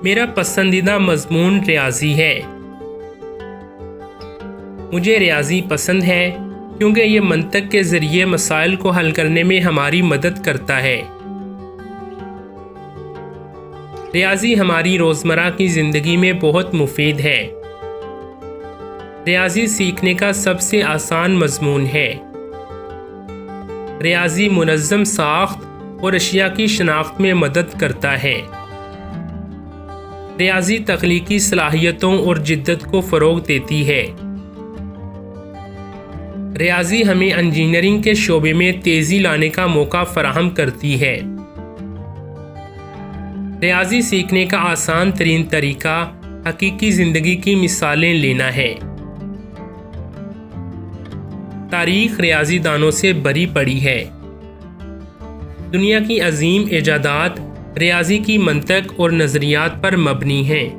میرا پسندیدہ مضمون ریاضی ہے۔ مجھے ریاضی پسند ہے کیونکہ یہ منطق کے ذریعے مسائل کو حل کرنے میں ہماری مدد کرتا ہے۔ ریاضی ہماری روزمرہ کی زندگی میں بہت مفید ہے۔ ریاضی سیکھنے کا سب سے آسان مضمون ہے۔ ریاضی منظم ساخت اور اشیاء کی شناخت میں مدد کرتا ہے۔ ریاضی تخلیقی صلاحیتوں اور جدت کو فروغ دیتی ہے۔ ریاضی ہمیں انجینئرنگ کے شعبے میں تیزی لانے کا موقع فراہم کرتی ہے۔ ریاضی سیکھنے کا آسان ترین طریقہ حقیقی زندگی کی مثالیں لینا ہے۔ تاریخ ریاضی دانوں سے بھری پڑی ہے۔ دنیا کی عظیم ایجادات ریاضی کی منطق اور نظریات پر مبنی ہیں۔